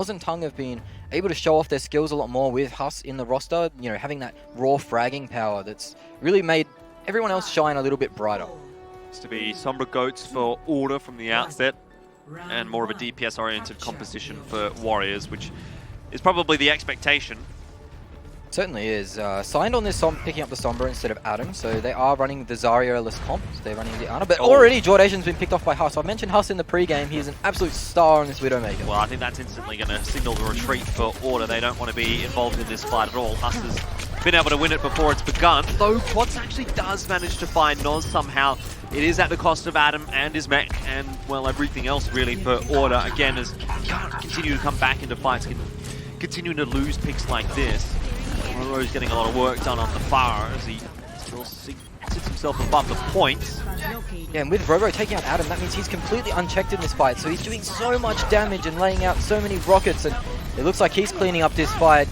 Noz and Tung have been able to show off their skills a lot more with Huss in the roster, you know, having that raw fragging power that's really made everyone else shine a little bit brighter. It's to be Sombra Goats for Order from the outset, and more of a DPS-oriented composition for Warriors, which is probably the expectation. Certainly is. Signed on this picking up the Sombra instead of Adam, so they are running the Zarya-less comp, so they're running the Ana, but already Jordation's been picked off by Huss. I mentioned Huss in the pre-game, he is an absolute star on this Widowmaker. Well, I think that's instantly going to signal the retreat for Order. They don't want to be involved in this fight at all. Huss has been able to win it before it's begun, though Quads actually does manage to find Noz somehow. It is at the cost of Adam and his mech, and, well, everything else really for Order. Again, as can't continue to come back into fights, continuing to lose picks like this. Roro's getting a lot of work done on the far as he still sits himself above the points. Yeah, and with Roro taking out Adam, that means he's completely unchecked in this fight, so he's doing so much damage and laying out so many rockets, and it looks like he's cleaning up this fight.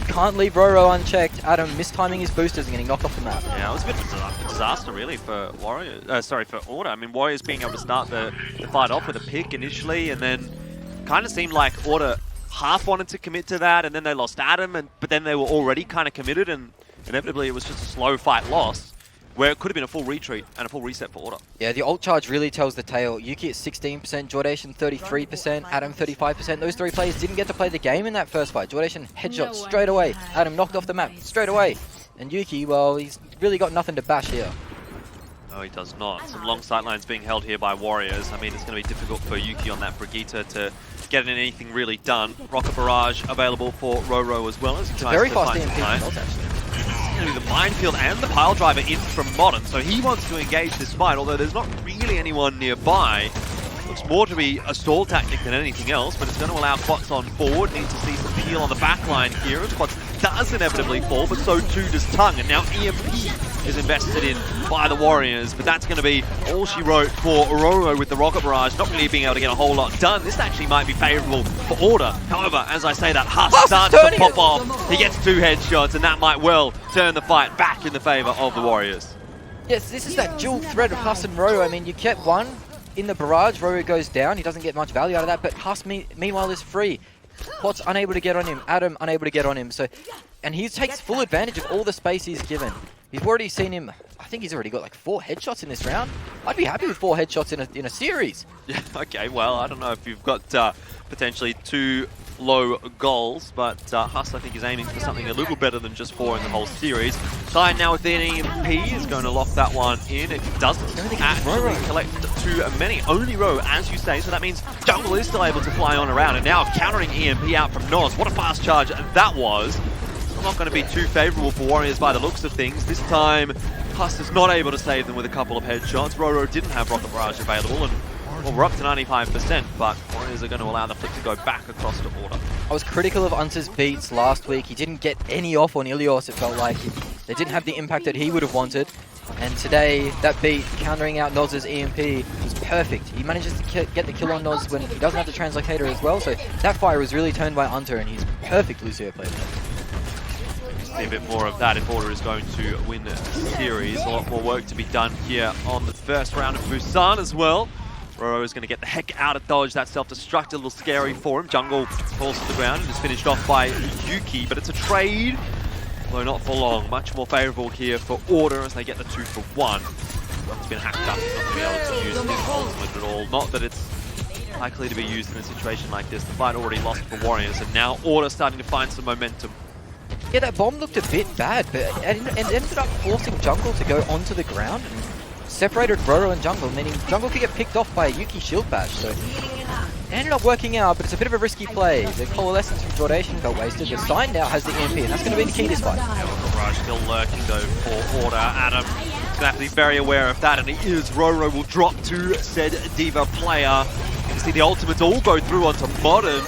Can't leave Roro unchecked. Adam mistiming his boosters and getting knocked off the map. Yeah, it was a bit of a disaster really for Warriors. For Order. I mean, Warriors being able to start the fight off with a pick initially, and then kind of seemed like Order half wanted to commit to that, and then they lost Adam, but then they were already kind of committed, and inevitably it was just a slow fight loss, where it could have been a full retreat and a full reset for Order. Yeah, the ult charge really tells the tale. Yuki at 16%, Jordation 33%, Adam 35%. Those three players didn't get to play the game in that first fight. Jordation headshot straight away. Adam knocked off the map straight away. And Yuki, well, he's really got nothing to bash here. No, he does not. Some long sightlines being held here by Warriors. I mean, it's going to be difficult for Yuki on that Brigitte to get anything really done. Rocket Barrage available for Roro as well as he tries very to fast find EMP actually. It's going to be the minefield and the pile driver in from Modern, so he wants to engage this fight, although there's not really anyone nearby. Looks more to be a stall tactic than anything else, but it's going to allow Quats on forward. Need to see some peel on the back line here, as Quats does inevitably fall, but so too does Tung, and now EMP is invested in by the Warriors, but that's going to be all she wrote for Roro with the Rocket Barrage, not really being able to get a whole lot done. This actually might be favourable for Order. However, as I say that, Huss starts to pop off. He gets 2 headshots, and that might well turn the fight back in the favour of the Warriors. Yes, this is that dual threat of Huss and Roro. I mean, you kept one in the barrage, Roro goes down, he doesn't get much value out of that, but Huss meanwhile is free. Pot's unable to get on him, Adam unable to get on him, and he takes full advantage of all the space he's given. We've already seen him, I think he's already got like 4 headshots in this round. I'd be happy with 4 headshots in a series. Yeah, okay, well, I don't know if you've got potentially 2 low goals, but Huss, I think, is aiming for something a little better than just 4 in the whole series. Side now with the EMP is going to lock that one in. It doesn't actually collect too many. Only Row, as you say, so that means Jungle is still able to fly on around, and now countering EMP out from Noz. What a fast charge that was. Not going to be too favourable for Warriors by the looks of things. This time, Huss is not able to save them with a couple of headshots. Roro didn't have Rocket Barrage available, and well, we're up to 95%, but Warriors are going to allow the flick to go back across to Order. I was critical of Unser's beats last week. He didn't get any off on Ilios, it felt like. They didn't have the impact that he would have wanted. And today, that beat, countering out Noz's EMP, was perfect. He manages to get the kill on Noz when he doesn't have the Translocator as well, so that fire was really turned by Unter, and he's perfect Lucio player. See a bit more of that if Order is going to win the series. A lot more work to be done here on the first round of Busan as well. Roro is going to get the heck out of dodge. That self-destruct, a little scary for him. Jungle falls to the ground and is finished off by Yuki, but it's a trade, although not for long. Much more favourable here for Order as they get the 2 for 1. It's been hacked up, he's not going to be able to use his ultimate at all. Not that it's likely to be used in a situation like this. The fight already lost for Warriors, and now Order starting to find some momentum. Yeah, that bomb looked a bit bad, but it ended up forcing Jungle to go onto the ground and separated Roro and Jungle, meaning Jungle could get picked off by a Yuki shield bash. So it ended up working out, but it's a bit of a risky play. The Coalescence from Jordation got wasted. The Sign now has the EMP, and that's going to be the key this fight. Barrage still lurking though for Order. Adam is going to have to be very aware of that, and it is Roro will drop to said Diva player. You can see the ultimates all go through onto Modern.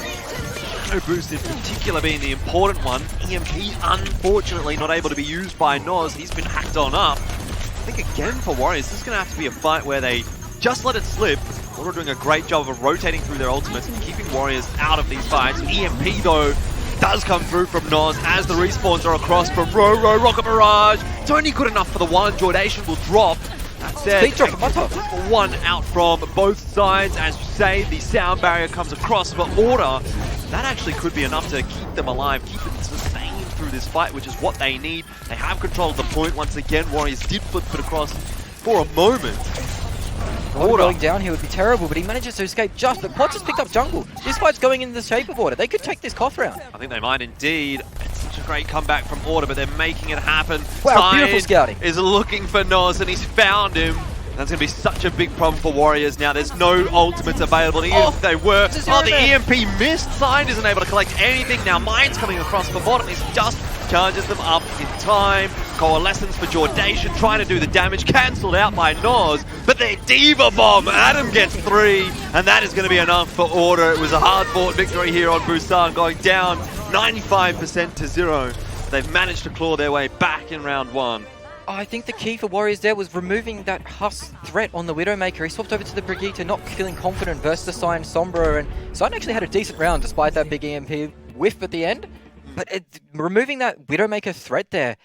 Boost in particular being the important one. EMP unfortunately not able to be used by Noz. He's been hacked on up. I think again for Warriors, this is going to have to be a fight where they just let it slip. Order doing a great job of rotating through their ultimates and keeping Warriors out of these fights. EMP though does come through from Noz as the respawns are across from Roro. Rocket Barrage. It's only good enough for the one. Jordation will drop. That said, one out from both sides. As you say, the sound barrier comes across for Order. that actually could be enough to keep them alive, keep them sustained through this fight, which is what they need. They have control of the point once again. Warriors did flip it across for a moment. Order going down here would be terrible, but he manages to escape just. But Potts has picked up jungle. This fight's going in the shape of Order. They could take this Koth round. I think they might indeed. It's such a great comeback from Order, but they're making it happen. Wow, Tide beautiful scouting. is looking for Noz, and he's found him. That's going to be such a big problem for Warriors now. There's no ultimates available, even if they were. Oh, the EMP missed. Sign isn't able to collect anything. Now Mine's coming across for bottom. He just charges them up in time. Coalescence for Jordation, trying to do the damage. Cancelled out by Noz, but their Diva Bomb. Adam gets 3, and that is going to be enough for Order. It was a hard-fought victory here on Busan, going down 95% to 0. They've managed to claw their way back in round 1. I think the key for Warriors there was removing that Huss threat on the Widowmaker. He swapped over to the Brigitte, not feeling confident versus the Sign Sombra, and Sign actually had a decent round despite that big EMP whiff at the end. But removing that Widowmaker threat there,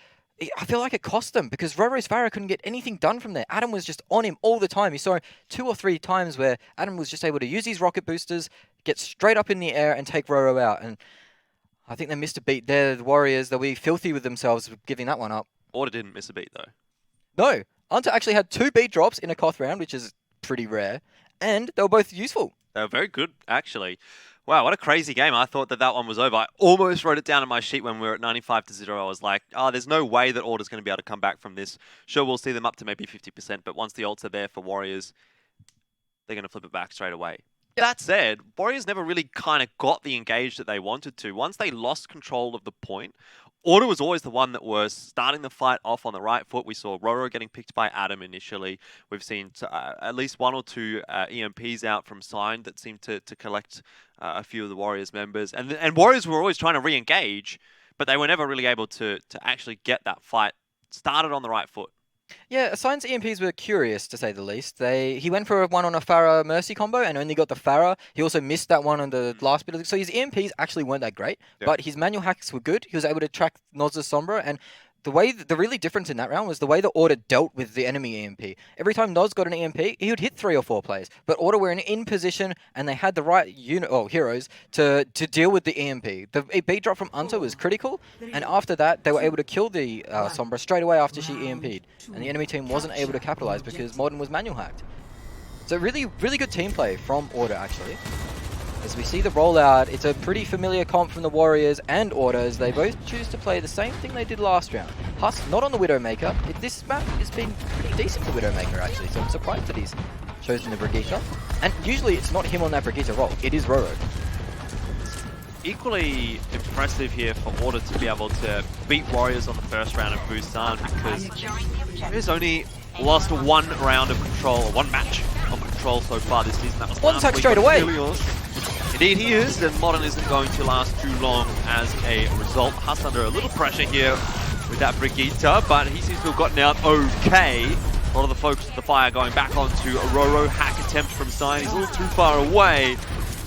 I feel like it cost them, because Roro's Pharah couldn't get anything done from there. Adam was just on him all the time. You saw 2 or 3 times where Adam was just able to use his rocket boosters, get straight up in the air and take Roro out. And I think they missed a beat there. The Warriors, they'll be filthy with themselves for giving that one up. Order didn't miss a beat, though. No. Hunter actually had 2 beat drops in a Koth round, which is pretty rare. And they were both useful. They were very good, actually. Wow, what a crazy game. I thought that one was over. I almost wrote it down on my sheet when we were at 95 to 0. I was like, oh, there's no way that Order's going to be able to come back from this. Sure, we'll see them up to maybe 50%, but once the ults are there for Warriors, they're going to flip it back straight away. That said, Warriors never really kind of got the engage that they wanted to. Once they lost control of the point, Order was always the one that was starting the fight off on the right foot. We saw Roro getting picked by Adam initially. We've seen at least 1 or 2 EMPs out from Sign that seemed to collect a few of the Warriors members. And Warriors were always trying to re-engage, but they were never really able to actually get that fight started on the right foot. Yeah, Sign's EMPs were curious, to say the least. He went for one on a Pharah Mercy combo and only got the Pharah. He also missed that one on the last bit of the... So his EMPs actually weren't that great, but his manual hacks were good. He was able to track Noz's Sombra, and the really difference in that round was the way the Order dealt with the enemy EMP. Every time Noz got an EMP, he would hit 3 or 4 players, but Order were in position and they had the right heroes to deal with the EMP. The beat drop from Unta was critical, and after that they were able to kill the Sombra straight away after she EMP'd, and the enemy team wasn't able to capitalize because Modern was manual hacked. So really good team play from Order actually. As we see the rollout, it's a pretty familiar comp from the Warriors and Order as they both choose to play the same thing they did last round. Huss not on the Widowmaker. This map has been pretty decent for Widowmaker actually, so I'm surprised that he's chosen the Brigitte. And usually it's not him on that Brigitte roll, it is Roro. Equally impressive here for Order to be able to beat Warriors on the first round of Busan, because Warriors only lost 1 round of control, or 1 match of control so far this season. That was one attack straight away. Indeed he is, and Modern isn't going to last too long as a result. Huss under a little pressure here with that Brigitte, but he seems to have gotten out okay. A lot of the folks with the fire going back onto a Roro hack attempt from Sign. He's a little too far away.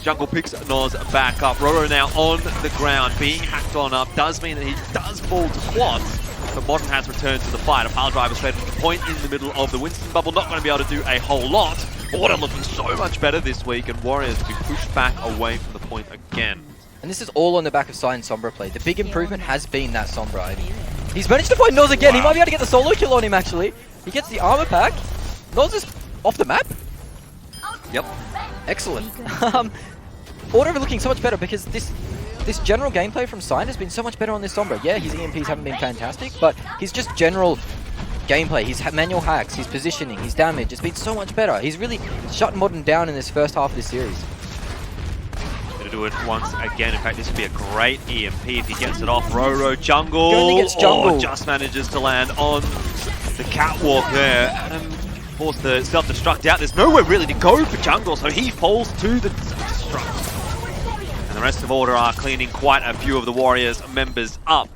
Jungle picks Noz back up. Roro now on the ground, being hacked on up. Does mean that he does fall to quads, but Modern has returned to the fight. A pile driver straight at the point in the middle of the Winston bubble. Not going to be able to do a whole lot. Order looking so much better this week, and Warriors to be pushed back away from the point again. And this is all on the back of Sign Sombra play. The big improvement has been that Sombra. He's managed to find Noz again. Wow. He might be able to get the solo kill on him actually. He gets the armor pack. Noz is off the map. Yep. Excellent. Order looking so much better because this general gameplay from Sign has been so much better on this Sombra. Yeah, his EMPs haven't been fantastic, but his just general gameplay, his manual hacks, his positioning, his damage, it's been so much better. He's really shut Modern down in this first half of this series. Gonna do it once again. In fact, this would be a great EMP if he gets it off. Roro jungle. He only gets jungle. Just manages to land on the catwalk there. Adam forced the self-destruct out. There's nowhere really to go for jungle, so he falls to the self-destruct. And the rest of Order are cleaning quite a few of the Warriors members up.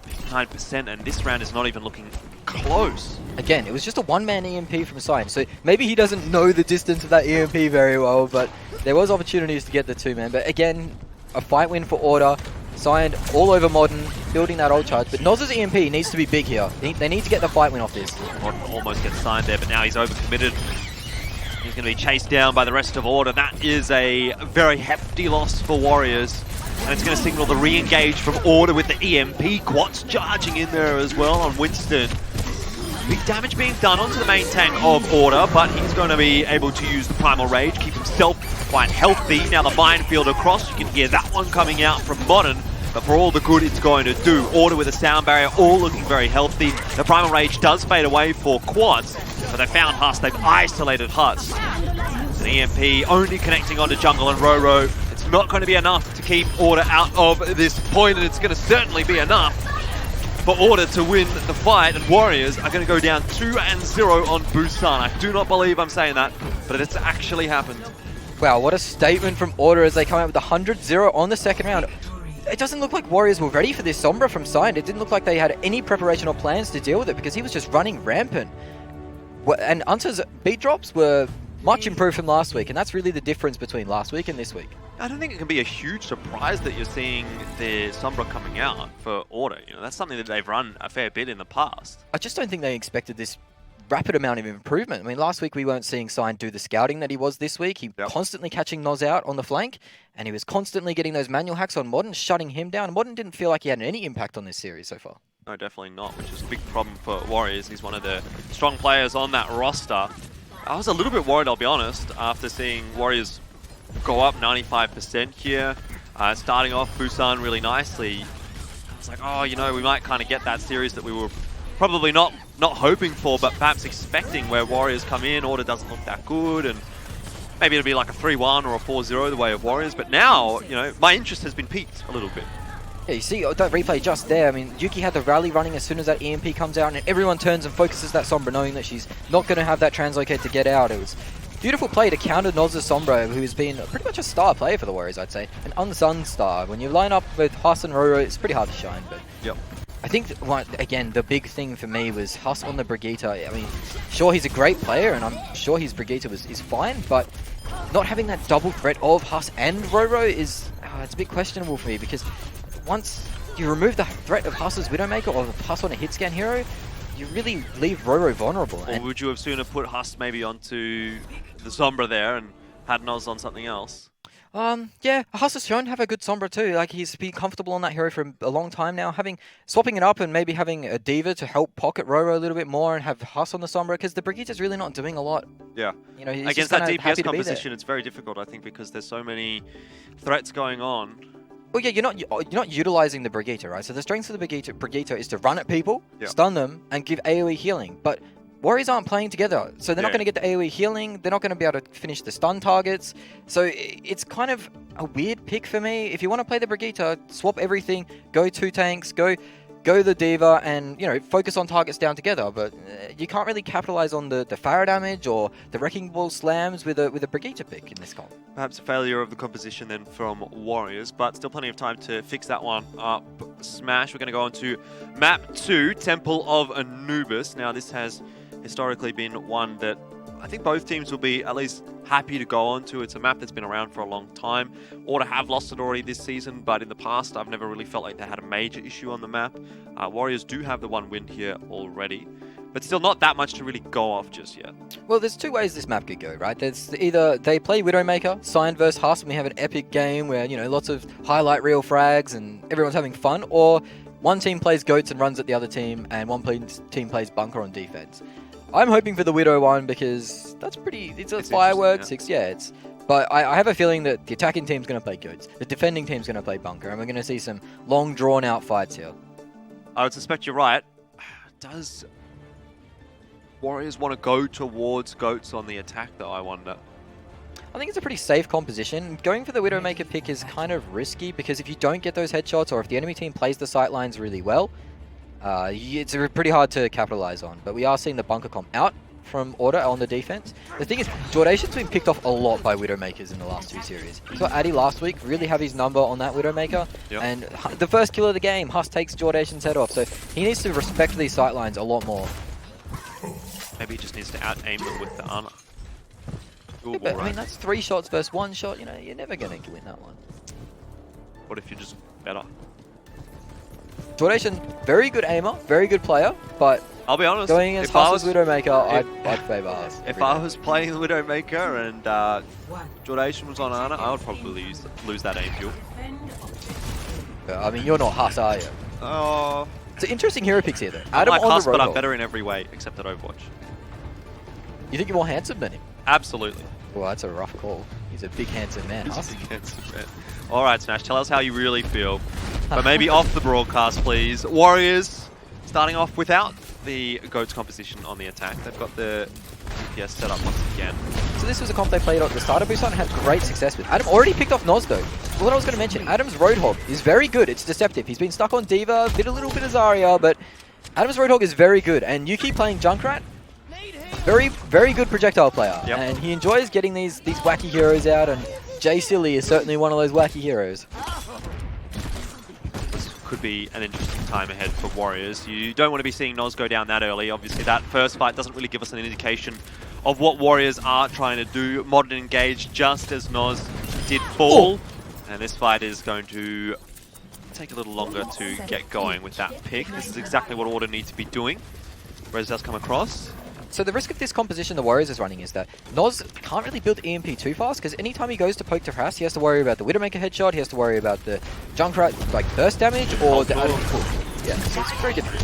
59%, and this round is not even looking close. Again, it was just a one-man EMP from Sign, so maybe he doesn't know the distance of that EMP very well, but there was opportunities to get the 2-man. But again, a fight win for Order. Sign all over Modern, building that old charge. But Noz's EMP needs to be big here. They need to get the fight win off this. Modern almost gets signed there, but now he's overcommitted. He's going to be chased down by the rest of Order. That is a very hefty loss for Warriors. And it's going to signal the re-engage from Order with the EMP. Quats charging in there as well on Winston. Big damage being done onto the main tank of Order, but he's going to be able to use the Primal Rage, keep himself quite healthy. Now the minefield across, you can hear that one coming out from Modern, but for all the good it's going to do. Order with a sound barrier, all looking very healthy. The Primal Rage does fade away for Quads, but they found Huss, they've isolated Huss. An EMP only connecting onto Jungle and Roro. It's not going to be enough to keep Order out of this point, and it's going to certainly be enough for Order to win the fight, and Warriors are going to go down 2-0 on Busan. I do not believe I'm saying that, but it's actually happened. Wow, what a statement from Order as they come out with 100-0 on the second round. It doesn't look like Warriors were ready for this Sombra from Signed. It didn't look like they had any preparation or plans to deal with it because he was just running rampant. And Unta's beat drops were much improved from last week, and that's really the difference between last week and this week. I don't think it can be a huge surprise that you're seeing the Sombra coming out for Order. You know, that's something that they've run a fair bit in the past. I just don't think they expected this rapid amount of improvement. I mean, last week we weren't seeing Sign do the scouting that he was this week. He constantly catching Noz out on the flank, and he was constantly getting those manual hacks on Modern, shutting him down. Modern didn't feel like he had any impact on this series so far. No, definitely not, which is a big problem for Warriors. He's one of the strong players on that roster. I was a little bit worried, I'll be honest, after seeing Warriors go up 95% here. Starting off Busan really nicely. I was like, oh, you know, we might kind of get that series that we were probably not hoping for, but perhaps expecting, where Warriors come in, Order doesn't look that good, and maybe it'll be like a 3-1 or a 4-0 the way of Warriors. But now, you know, my interest has been piqued a little bit. Yeah, you see that replay just there. I mean, Yuki had the rally running as soon as that EMP comes out, and everyone turns and focuses that Sombra, knowing that she's not going to have that translocate to get out. It was beautiful play to counter Noz's Sombra, who's been pretty much a star player for the Warriors, I'd say. An unsung star. When you line up with Huss and Roro, it's pretty hard to shine, but yep. I think, again, the big thing for me was Huss on the Brigitte. I mean, sure, he's a great player, and I'm sure his Brigitte is fine, but not having that double threat of Huss and Roro is it's a bit questionable for me, because once you remove the threat of Huss's Widowmaker or Huss on a hit scan hero, you really leave Roro vulnerable. Or would you have sooner put Huss maybe onto the Sombra there and had Noz on something else? Yeah, Huss has shown to have a good Sombra too. Like, he's been comfortable on that hero for a long time now. Swapping it up and maybe having a Diva to help pocket Roro a little bit more and have Huss on the Sombra, because the Brigitte's really not doing a lot. Yeah. You know, he's against just that happy DPS to be composition, it's very difficult, I think, because there's so many threats going on. Well, yeah, you're not utilizing the Brigitte, right? So the strength of the Brigitte is to run at people, stun them, and give AoE healing. But Warriors aren't playing together, so they're not going to get the AoE healing. They're not going to be able to finish the stun targets. So it's kind of a weird pick for me. If you want to play the Brigitte, swap everything, go 2 tanks, go the Diva, and, you know, focus on targets down together. But you can't really capitalize on the Pharaoh damage or the Wrecking Ball slams with a Brigitte pick in this comp. Perhaps a failure of the composition then from Warriors, but still plenty of time to fix that one up. Smash, we're going to go on to map 2, Temple of Anubis. Now, this has historically been one that I think both teams will be at least happy to go on to. It's a map that's been around for a long time. Order have lost it already this season, but in the past, I've never really felt like they had a major issue on the map. Warriors do have the 1 win here already, but still not that much to really go off just yet. Well, there's 2 ways this map could go, right? There's either they play Widowmaker, Sign versus Huss, and we have an epic game where, you know, lots of highlight reel frags and everyone's having fun, or one team plays Goats and runs at the other team, and one team plays Bunker on defense. I'm hoping for the Widow one because it's a fireworks. But I have a feeling that the attacking team's going to play Goats, the defending team's going to play Bunker, and we're going to see some long, drawn-out fights here. I would suspect you're right. Does Warriors want to go towards Goats on the attack, though, I wonder? I think it's a pretty safe composition. Going for the Widowmaker pick is kind of risky, because if you don't get those headshots, or if the enemy team plays the sightlines really well, it's pretty hard to capitalize on. But we are seeing the Bunker comp out from Order on the defense. The thing is, Jordation's been picked off a lot by Widowmakers in the last 2 series. We saw Addy last week really have his number on that Widowmaker, and the first kill of the game, Huss takes Jordation's head off, so he needs to respect these sightlines a lot more. Maybe he just needs to out-aim them with the Ana. Yeah, but, I mean, that's 3 shots versus 1 shot, you know, you're never going to win that one. What if you're just better? Jordation, very good aimer, very good player, but I'll be honest. Going against if I Hustle's was Widowmaker, I'd favour Hus. if I was playing Widowmaker and Jordation was on Ana, I would probably lose that aim fuel. I mean, you're not Hus, are you? Oh. It's an interesting hero picks here, though. I'm Adam like on Hus, the but I'm Roadhog. better in every way except at Overwatch. You think you're more handsome than him? Absolutely. Well, that's a rough call. He's a big, handsome man. Hus. All right, Smash, tell us how you really feel. But maybe off the broadcast, please. Warriors starting off without the GOATS composition on the attack. They've got the DPS set up once again. So this was a comp they played at the start of Busan and had great success with. Adam already picked off Noz, though. What I was going to mention, Adam's Roadhog is very good. It's deceptive. He's been stuck on D.Va, a little bit of Zarya, but Adam's Roadhog is very good. And Yuki playing Junkrat, very, very good projectile player. Yep. And he enjoys getting these wacky heroes out, and Jay Silly is certainly one of those wacky heroes. This could be an interesting time ahead for Warriors. You don't want to be seeing Noz go down that early. Obviously, that first fight doesn't really give us an indication of what Warriors are trying to do. Modern engaged just as Noz did fall. And this fight is going to take a little longer to get going with that pick. This is exactly what Order need to be doing. Rez does come across. So the risk of this composition the Warriors is running is that Noz can't really build EMP too fast, because anytime he goes to poke to harass, he has to worry about the Widowmaker headshot, he has to worry about the Junkrat like burst damage, or the yeah, so it's very difficult.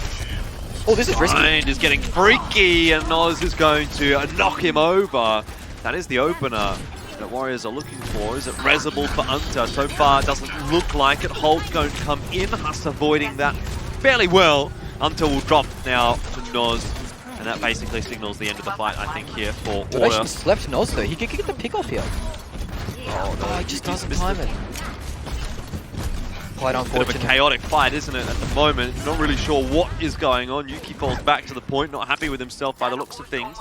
Oh, this is risky. Mind is getting freaky, and Noz is going to knock him over. That is the opener that Warriors are looking for. Is it Rezable for Unta? So far, it doesn't look like it. Hulk's going to come in. Hus avoiding that fairly well. Unta will drop now to Noz. And that basically signals the end of the fight, I think, here for Order. Actually slept Noz, though. He could get the pick off here. Oh, no, he just doesn't time it. Quite unfortunate. Bit of a chaotic fight, isn't it, at the moment? Not really sure what is going on. Yuki falls back to the point, not happy with himself by the looks of things.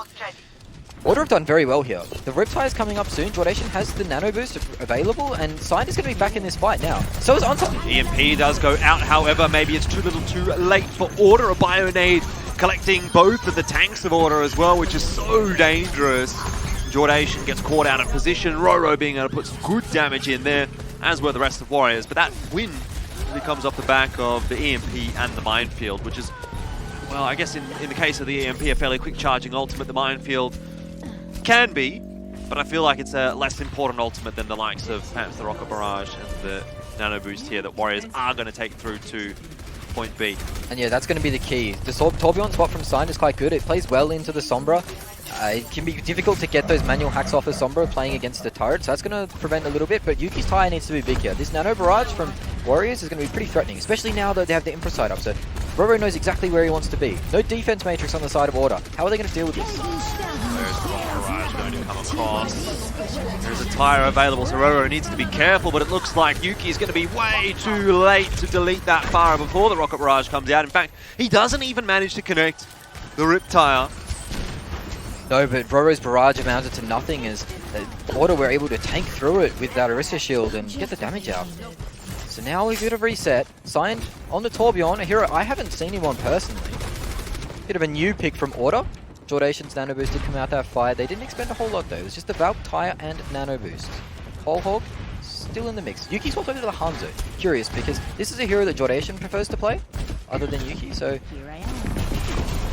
Order have done very well here. The Riptide is coming up soon. Jordation has the Nano Boost available, and Sign is going to be back in this fight now. So is Unta. EMP does go out, however, maybe it's too little too late for Order. A Bionade collecting both of the tanks of Order as well, which is so dangerous. Jordation gets caught out of position. Roro being able to put some good damage in there, as were the rest of Warriors. But that win really comes off the back of the EMP and the Minefield, which is, well, I guess in the case of the EMP, a fairly quick charging ultimate. The Minefield can be, but I feel like it's a less important ultimate than the likes of perhaps the Rocket Barrage and the Nano Boost here that Warriors are going to take through to point B. And yeah, that's going to be the key. The Tourbillon spot from Sign is quite good. It plays well into the Sombra. It can be difficult to get those manual hacks off of Sombra playing against the turret, so that's going to prevent a little bit, but Yuki's tire needs to be big here. This Nano Barrage from Warriors is going to be pretty threatening, especially now that they have the Infra side up, so Roro knows exactly where he wants to be. No defense matrix on the side of Order. How are they going to deal with this? There's the Barrage going to come across. There's a tire available, so Roro needs to be careful, but it looks like Yuki is going to be way too late to delete that fire before the Rocket Barrage comes out. In fact, he doesn't even manage to connect the Rip Tire. No, but Roro's barrage amounted to nothing as Order were able to tank through it with that Orisa shield and get the damage out. So now we get a reset. Signed on the Tourbillon, a hero I haven't seen him on personally. Bit of a new pick from Order. Jordation's Nano Boost did come out that fight. They didn't expend a whole lot though. It was just the Valk, Tire, and Nano Boost. Whole Hog still in the mix. Yuki swapped over to the Hanzo. Curious, because this is a hero that Jordation prefers to play, other than Yuki, so...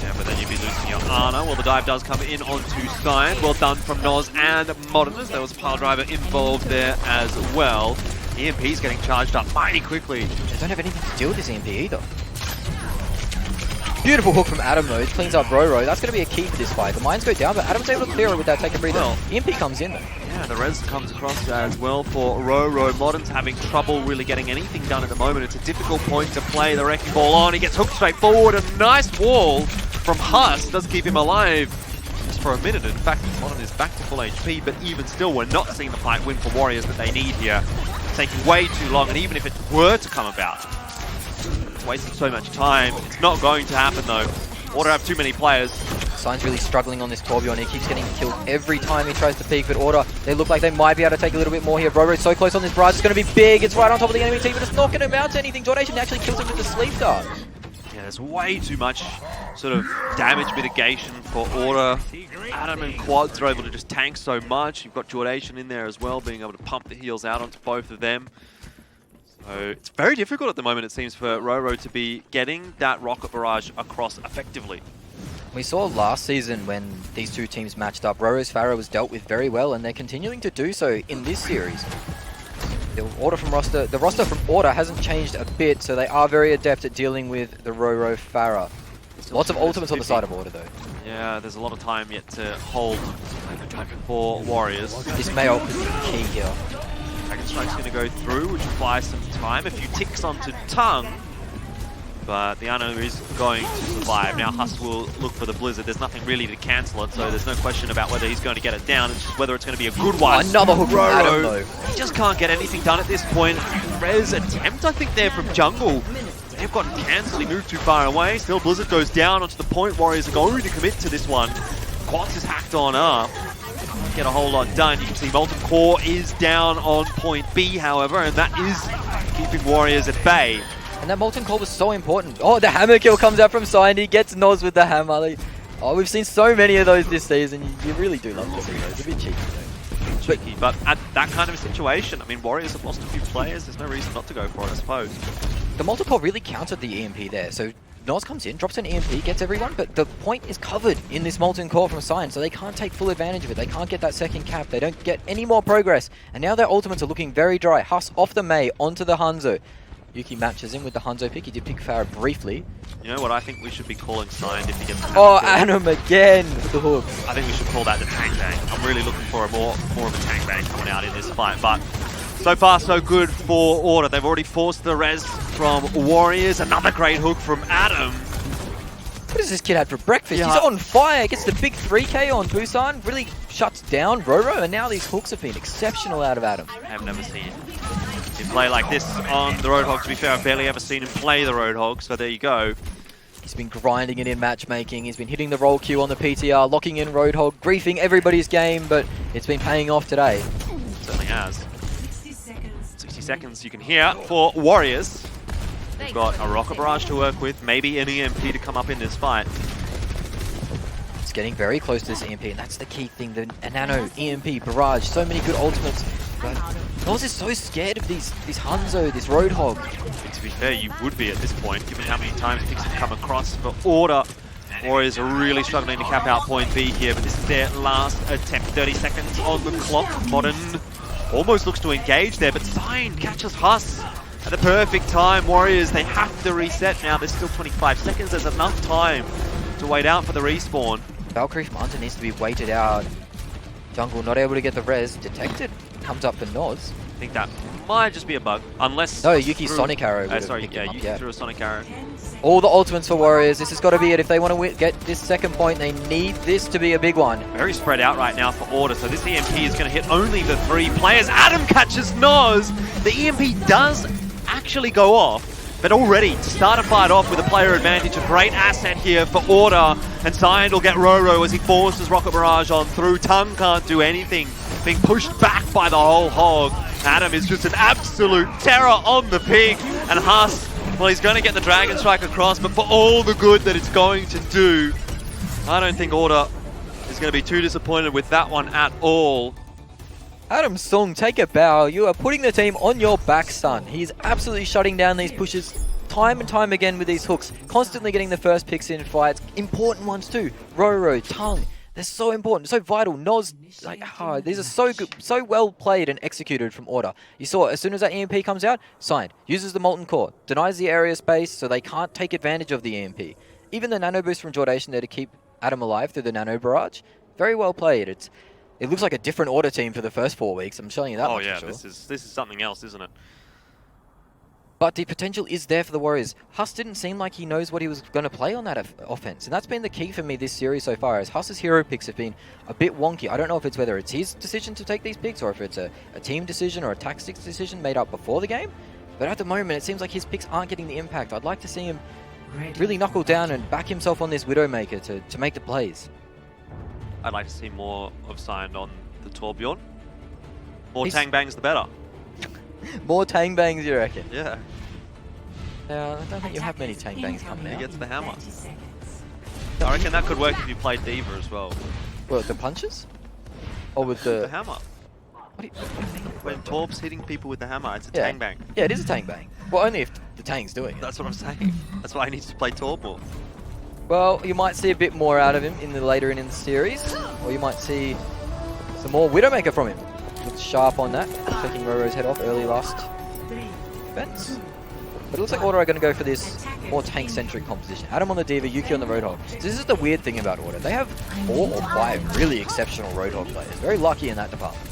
Yeah, but then you'd be losing your Ana. Well, the dive does come in onto Sign. Well done from Noz and Modern, as there was a pile driver involved there as well. EMP's getting charged up mighty quickly. They don't have anything to deal with this EMP either. Beautiful hook from Adam though. It cleans up Roro. That's going to be a key for this fight. The mines go down, but Adam's able to clear it with that take a breather. Well, EMP comes in though. Yeah, the res comes across as well for Roro. Modern's having trouble really getting anything done at the moment. It's a difficult point to play the Wrecking Ball on. He gets hooked straight forward. A nice wall from Hus does keep him alive just for a minute. In fact, Modern is back to full HP, but even still, we're not seeing the fight win for Warriors that they need here. It's taking way too long, and even if it were to come about, it's wasting so much time. It's not going to happen though. Order have too many players. Sign's really struggling on this Tourbillon. He keeps getting killed every time he tries to peek, but Order, they look like they might be able to take a little bit more here. Roro's so close on this barrage. It's going to be big. It's right on top of the enemy team, but it's not going to amount to anything. Jordation actually kills him with the sleep dart. Yeah, there's way too much sort of damage mitigation for Order. Adam and Quads are able to just tank so much. You've got Jordation in there as well, being able to pump the heals out onto both of them. So it's very difficult at the moment, it seems, for Roro to be getting that Rocket Barrage across effectively. We saw last season when these two teams matched up, Roro's Pharah was dealt with very well, and they're continuing to do so in this series. The roster from Order hasn't changed a bit, so they are very adept at dealing with the Roro Pharah. Lots of ultimates on the side of Order, though. Yeah, there's a lot of time yet to hold for Warriors. This may ult could be key here. Dragon Strike's going to go through, which will buy some time. A few ticks onto Tongue, but the Unknown is going to survive. Now Huss will look for the Blizzard. There's nothing really to cancel it, so there's no question about whether he's going to get it down. It's just whether it's going to be a good one. Another hook from Adam, though. He just can't get anything done at this point. Rez attempt, I think, there from Jungle. They've gotten cancelled. He moved too far away. Still, Blizzard goes down onto the point. Warriors are going to commit to this one. Quats is hacked on up. Can't get a whole lot done. You can see Molten Core is down on point B, however, and that is keeping Warriors at bay. And that Molten Core was so important. Oh, the hammer kill comes out from Sign. He gets Noz with the hammer. Oh, we've seen so many of those this season. You really do love to see those. A bit cheeky, though. Cheeky, but at that kind of a situation, I mean, Warriors have lost a few players. There's no reason not to go for it, I suppose. The Molten Core really countered the EMP there. So Noz comes in, drops an EMP, gets everyone, but the point is covered in this Molten Core from Sign, so they can't take full advantage of it. They can't get that second cap. They don't get any more progress. And now their ultimates are looking very dry. Huss off the Mei, onto the Hanzo. Yuki matches him with the Hanzo pick. He did pick Pharah briefly. You know what I think we should be calling Signed if he gets the Oh, Adam again with the hook. I think we should call that the Tank Bang. I'm really looking for more of a Tank Bang coming out in this fight, but so far so good for Order. They've already forced the res from Warriors. Another great hook from Adam. What has this kid had for breakfast? Yeah. He's on fire. Gets the big 3k on Busan. Really shuts down Roro, and now these hooks have been exceptional out of Adam. I've never seen him play like this on the Roadhog. To be fair, I've barely ever seen him play the Roadhog, so there you go. He's been grinding it in matchmaking. He's been hitting the roll Q on the PTR, locking in Roadhog, griefing everybody's game, but it's been paying off today. Certainly has. 60 seconds you can hear for Warriors. They've got a Rocket Barrage to work with, maybe an EMP to come up in this fight. It's getting very close to this EMP, and that's the key thing. The Nano, EMP, Barrage, so many good ultimates. But Noz is so scared of these Hanzo, this Roadhog. To be fair, you would be at this point, given how many times picks have come across for Order. Warriors are really struggling to cap out point B here, but this is their last attempt. 30 seconds on the clock. Modern almost looks to engage there, but Sign catches Huss at the perfect time. Warriors, they have to reset now. There's still 25 seconds. There's enough time to wait out for the respawn. Valkyrie from Hunter needs to be waited out. Jungle not able to get the res. Detected. Comes up for Noz. I think that might just be a bug, unless... No, Yuki's Sonic Arrow. Yuki threw a Sonic Arrow. All the ultimates for Warriors. This has got to be it. If they want to get this second point, they need this to be a big one. Very spread out right now for Order, so this EMP is going to hit only the 3 players. Adam catches Noz. The EMP does actually go off, but already to start a fight off with a player advantage, a great asset here for Order. And Zion will get Roro as he forces Rocket Barrage on through. Tongue can't do anything, being pushed back by the whole hog. Adam is just an absolute terror on the pig. And Huss, well, he's going to get the Dragon Strike across, but for all the good that it's going to do, I don't think Order is going to be too disappointed with that one at all. Adam Sung, take a bow. You are putting the team on your back, son. He's absolutely shutting down these pushes time and time again with these hooks. Constantly getting the first picks in fights. Important ones too. Roro, Tongue. They're so important, so vital. Noz, these are so good, so well played and executed from Order. You saw as soon as that EMP comes out, Signed, uses the Molten Core, denies the area space so they can't take advantage of the EMP. Even the Nano Boost from Jordation there to keep Adam alive through the Nano Barrage. Very well played. It looks like a different Order team for the first 4 weeks. I'm showing you that. Oh much yeah, for sure. this is something else, isn't it? But the potential is there for the Warriors. Huss didn't seem like he knows what he was going to play on that offense. And that's been the key for me this series so far, as Huss's hero picks have been a bit wonky. I don't know if it's whether it's his decision to take these picks or if it's a team decision or a tactics decision made up before the game. But at the moment, it seems like his picks aren't getting the impact. I'd like to see him really knuckle down and back himself on this Widowmaker to make the plays. I'd like to see more of Signed on the Torbjorn. More Tang Bangs, the better. More Tang Bangs, you reckon? Yeah. I don't think you have many Tang Bangs coming out. He gets the hammer. I reckon that could work if you played Diva as well. Well, the punches? Or with the... The hammer. What do you mean? When Torb's hitting people with the hammer, it's a Yeah. Tang Bang. Yeah, it is a Tang Bang. Well, only if the Tang's doing it. That's what I'm saying. That's why he needs to play Torb more. Well, you might see a bit more out of him in the later in the series, or you might see some more Widowmaker from him. Looks sharp on that, taking Roro's head off early last defense. But it looks like Order are going to go for this more tank-centric composition. Adam on the D.Va, Yuki on the Roadhog. So this is the weird thing about Order. They have 4 or 5 really exceptional Roadhog players. Very lucky in that department.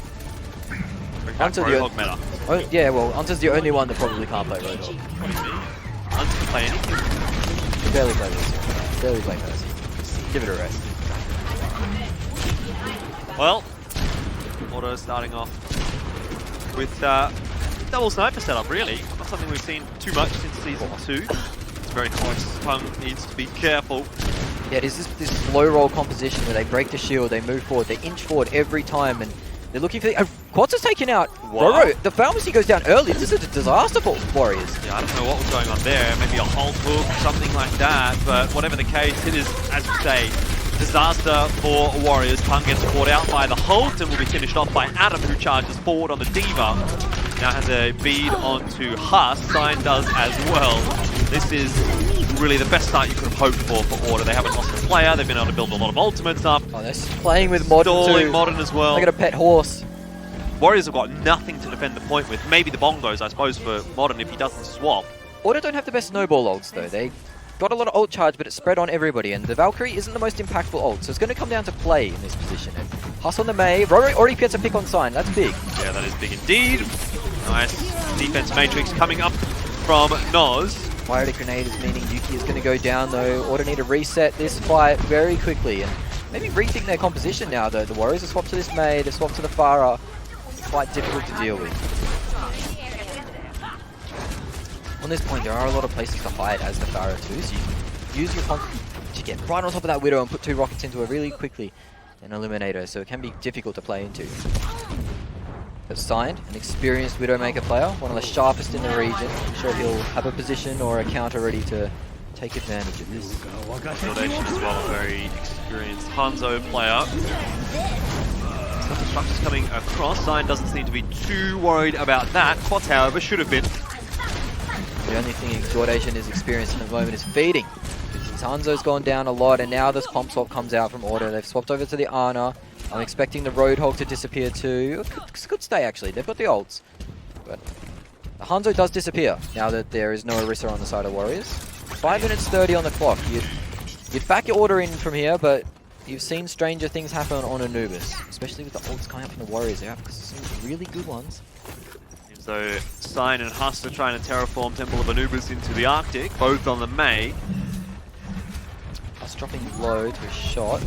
Roadhog meta. Oh, yeah, well, Hunter's the only one that probably can't play Roadhog. What do you mean? Hunter can play anything. He barely play this. Barely play Mercy. Give it a rest. Well, Order starting off with double sniper setup, really. Not something we've seen too much since Season 2. It's very close. Tongue needs to be careful. Yeah, it is this slow roll composition where they break the shield, they move forward, they inch forward every time, and they're looking for the... Quads is taken out. Roro, the pharmacy goes down early. This is a disaster for Warriors. Yeah, I don't know what was going on there. Maybe a hold hook, something like that. But whatever the case, it is, as you say, disaster for Warriors. Tongue gets caught out by the hold and will be finished off by Adam, who charges forward on the D.Va. Now has a bead onto Huss. Sign does as well. This is really the best start you could have hoped for Order. They haven't lost a player. They've been able to build a lot of ultimates up. Oh, they're playing with Modern Stalling too. Modern as well. They got a pet horse. Warriors have got nothing to defend the point with. Maybe the bongos, I suppose, for Modern if he doesn't swap. Order don't have the best snowball ults though. They got a lot of ult charge, but it's spread on everybody, and the Valkyrie isn't the most impactful ult, so it's going to come down to play in this position. And Huss on the Mei. Roro already gets a pick on Sign. That's big. Yeah, that is big indeed. Nice defense matrix coming up from Noz. Fire grenade is meaning Yuki is going to go down though. Order need to reset this fight very quickly and maybe rethink their composition now though. The Warriors have swapped to this Mei, they swapped to the Pharah. It's quite difficult to deal with. On this point, there are a lot of places to hide as the Pharah too, so you use your to get right on top of that Widow and put 2 rockets into her really quickly and eliminate her, so it can be difficult to play into. Have signed an experienced Widowmaker player, one of the sharpest in the region. I'm sure he'll have a position or a counter ready to take advantage of this. Foundation as well, a very experienced Hanzo player. Self-destruct's coming across. Sign doesn't seem to be too worried about that. Quads, however, should have been. The only thing Exhortation is experiencing at the moment is feeding. Since Hanzo's gone down a lot, and now this pump swap comes out from Order. They've swapped over to the Ana. I'm expecting the Roadhog to disappear too. Could stay actually, they've got the ults. But the Hanzo does disappear now that there is no Orisa on the side of Warriors. 5 minutes 30 on the clock. You'd back your Order in from here, but you've seen stranger things happen on Anubis. Especially with the ults coming up from the Warriors. They have some really good ones. Seems though Sign and Huss are trying to terraform Temple of Anubis into the Arctic, both on the Mei. Huss dropping low to a shot.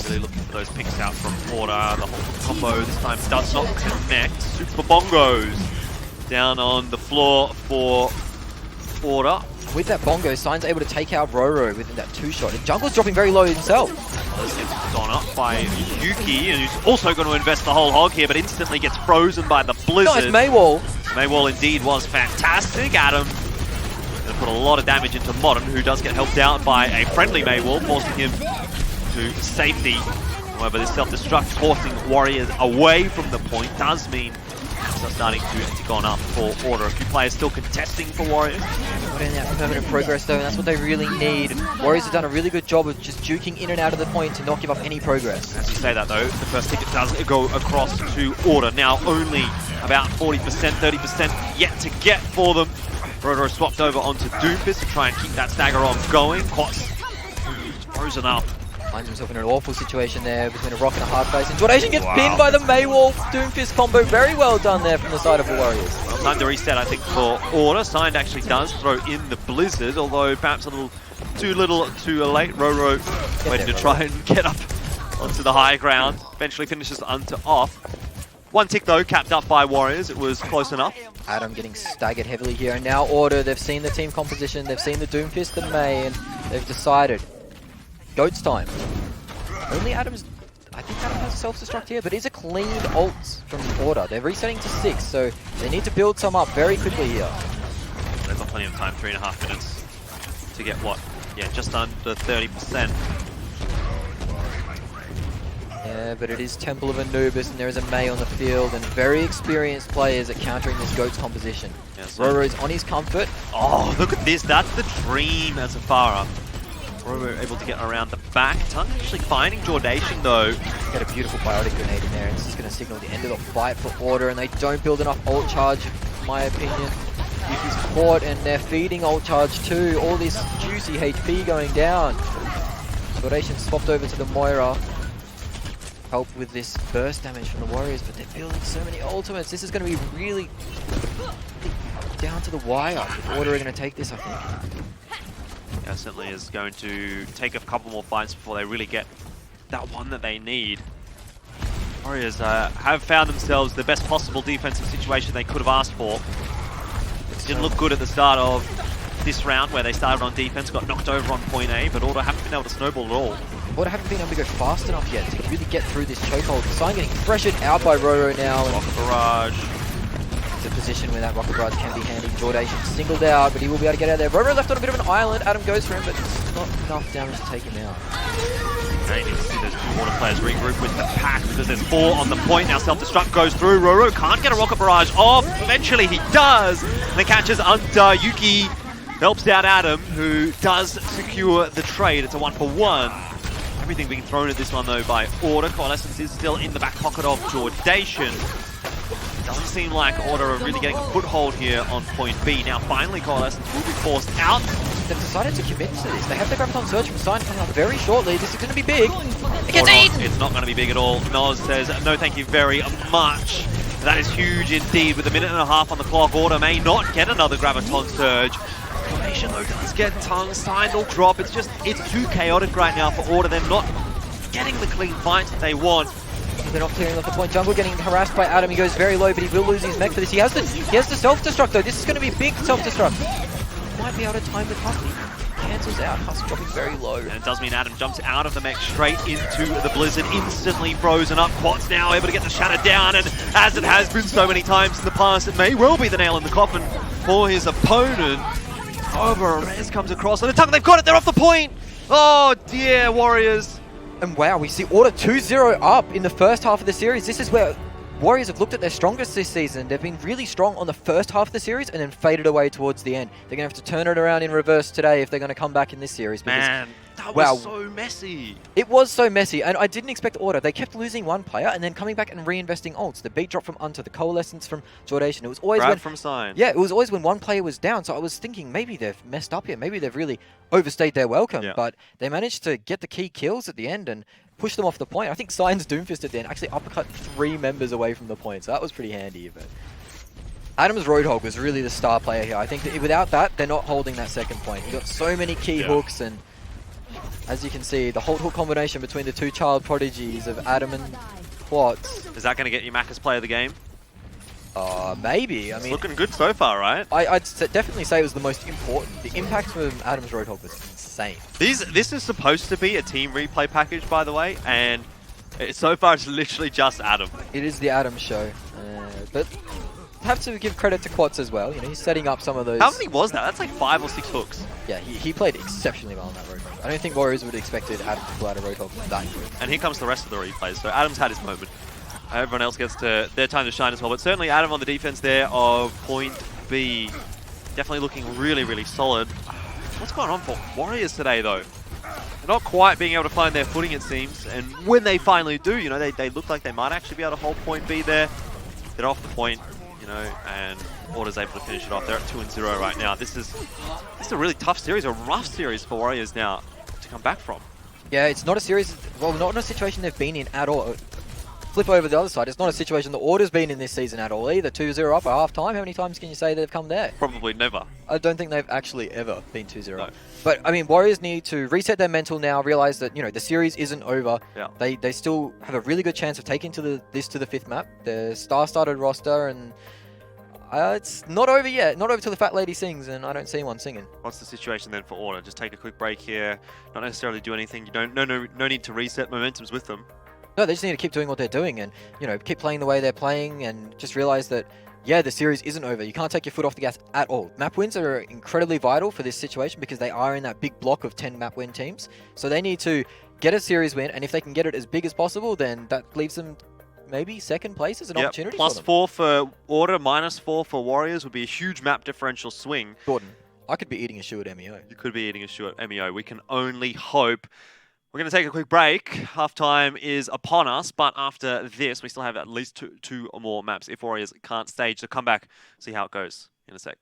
Really looking for those picks out from Order. The whole combo this time does not connect. Super Bongos down on the floor for Order. With that Bongo, Sign's able to take out Roro with that 2-shot. And Jungle's dropping very low himself. This gets gone up by Yuki, and who's also going to invest the whole hog here, but instantly gets frozen by the Blizzard. Nice Maywall. Maywall indeed was fantastic. Adam going to put a lot of damage into Modern, who does get helped out by a friendly Maywall, forcing him to safety. However, this self-destruct forcing Warriors away from the point does mean it's starting to go up for Order. A few players still contesting for Warriors. Got in that permanent progress though, and that's what they really need. Warriors have done a really good job of just juking in and out of the point to not give up any progress. As you say that though, the first ticket does go across to Order. Now only about 40%, 30% yet to get for them. Rotor swapped over onto Doomfist to try and keep that stagger on going. Quats frozen up. Finds himself in an awful situation there between a rock and a hard place. And Jordan gets pinned by the Maywall Doomfist combo. Very well done there from the side of the Warriors. Well, time to reset, I think, for Order. Signed actually does throw in the Blizzard, although perhaps a little too late. Roro waiting to try and get up onto the high ground. Eventually finishes onto off. One tick though, capped up by Warriors. It was close enough. Adam getting staggered heavily here, and now Order. They've seen the team composition, they've seen the Doomfist and Mei, and they've decided. Goat's time. Only Adam's... I think Adam has a self-destruct here, but it's a cleaned ults from Order. They're resetting to 6, so they need to build some up very quickly here. They've got plenty of time, 3.5 minutes to get what? Yeah, just under 30%. Yeah, but it is Temple of Anubis, and there is a Mei on the field, and very experienced players at countering this Goat's composition. Yeah, so Roro's on his comfort. oh, look at this. That's the dream as a Pharah. Robo able to get around the back. Tung actually finding Jordation though. Got a beautiful biotic grenade in there. It's just going to signal the end of the fight for Order, and they don't build enough ult charge, in my opinion. Yuki's caught, and they're feeding ult charge too. All this juicy HP going down. Jordation swapped over to the Moira. Help with this burst damage from the Warriors, but they're building so many ultimates. This is going to be really down to the wire. If Order are going to take this, I think. Yeah, certainly is going to take a couple more fights before they really get that one that they need. Warriors have found themselves the best possible defensive situation they could have asked for. It didn't look good at the start of this round where they started on defense, got knocked over on point A, but Order haven't been able to snowball at all. Order haven't been able to go fast enough yet to really get through this chokehold. Sign getting pressured out by Roro now. Rocket Barrage. It's a position where that Rocket Barrage can be handy. Jordation singled out, but he will be able to get out of there. Roro left on a bit of an island. Adam goes for him, but it's not enough damage to take him out. Now you need to see those two Order players regroup with the pack because there's 4 on the point. Now self-destruct goes through. Roro can't get a Rocket Barrage off. Eventually he does. And the catches under. Yuki helps out Adam, who does secure the trade. It's a 1-for-1. Everything being thrown at this one though by Order. Coalescence is still in the back pocket of Jordation. Doesn't seem like Order are really getting a foothold here on point B. Now finally Coalescence will be forced out. They've decided to commit to this. They have the Graviton Surge from Sign coming up very shortly. This is going to be big. It gets eaten! It's not going to be big at all. Noz says, no thank you very much. That is huge indeed. With a minute and a half on the clock, Order may not get another Graviton Surge. Formation though does get Tung, Sign will drop. It's too chaotic right now for Order. They're not getting the clean fights that they want. They're not clearing off the point. Jungle getting harassed by Adam. He goes very low, but he will lose his mech for this. He has the self-destruct though. This is going to be big self-destruct. Might be able to time with Husky. Cancels out. Husk dropping very low. And it does mean Adam jumps out of the mech straight into the Blizzard, instantly frozen up. Quad's now able to get the Shatter down, and as it has been so many times in the past, it may well be the nail in the coffin for his opponent. Res comes across, and the Tung, they've got it, they're off the point! Oh dear, Warriors. And wow, we see Order 2-0 up in the first half of the series. This is where Warriors have looked at their strongest this season. They've been really strong on the first half of the series and then faded away towards the end. They're going to have to turn it around in reverse today if they're going to come back in this series. Because, man, that was so messy. It was so messy, and I didn't expect Order. They kept losing one player and then coming back and reinvesting ults. The beat drop from Unter, the Coalescence from Jordation. It was always from Sign. Yeah, it was always when one player was down. So I was thinking maybe they've messed up here. Maybe they've really overstayed their welcome. Yeah. But they managed to get the key kills at the end and push them off the point. I think Sign's Doomfist at the end actually uppercut 3 members away from the point, so that was pretty handy. But Adam's Roadhog was really the star player here. I think that without that, they're not holding that second point. He got so many key hooks, and as you can see, the hold hook combination between the 2 child prodigies of Adam and Quats. Is that going to get you Macca's player of the game? Maybe. I mean, looking good so far, right? I'd definitely say it was the most important. The impact from Adam's Roadhog was insane. This is supposed to be a team replay package, by the way, and so far it's literally just Adam. It is the Adam show, but have to give credit to Quats as well. You know, he's setting up some of those. How many was that? That's like 5 or 6 hooks. Yeah, he played exceptionally well on that Roadhog. I don't think Warriors would have expected Adam to pull out a Roadhog that good. And here comes the rest of the replays. So Adam's had his moment. Everyone else gets their time to shine as well. But certainly Adam on the defense there of point B. Definitely looking really, really solid. What's going on for Warriors today, though? They're not quite being able to find their footing, it seems. And when they finally do, you know, they look like they might actually be able to hold point B there. They're off the point, you know, and Order's able to finish it off. They're at 2-0 right now. This is a really tough series, a rough series for Warriors now to come back from. Yeah, it's not a series, well, not in a situation they've been in at all. Flip over the other side, it's not a situation the Order's been in this season at all either. 2-0 up at half time. How many times can you say they've come there? Probably never. I don't think they've actually ever been 2-0 up. No. But I mean, Warriors need to reset their mental now, realize that, you know, the series isn't over. Yeah. They still have a really good chance of taking this to the 5th map. The star-started roster, and it's not over yet. Not over till the fat lady sings, and I don't see one singing. What's the situation then for Order? Just take a quick break here. Not necessarily do anything. You don't. No need to reset. Momentum's with them. No, they just need to keep doing what they're doing and, you know, keep playing the way they're playing and just realize that, yeah, the series isn't over. You can't take your foot off the gas at all. Map wins are incredibly vital for this situation because they are in that big block of 10 map win teams. So they need to get a series win, and if they can get it as big as possible, then that leaves them maybe second place as an opportunity +4 for Order, -4 for Warriors would be a huge map differential swing. Gordon. I could be eating a shoe at MEO. You could be eating a shoe at MEO. We can only hope. We're going to take a quick break. Halftime is upon us, but after this, we still have at least two or more maps if Warriors can't stage. So come back, see how it goes in a sec.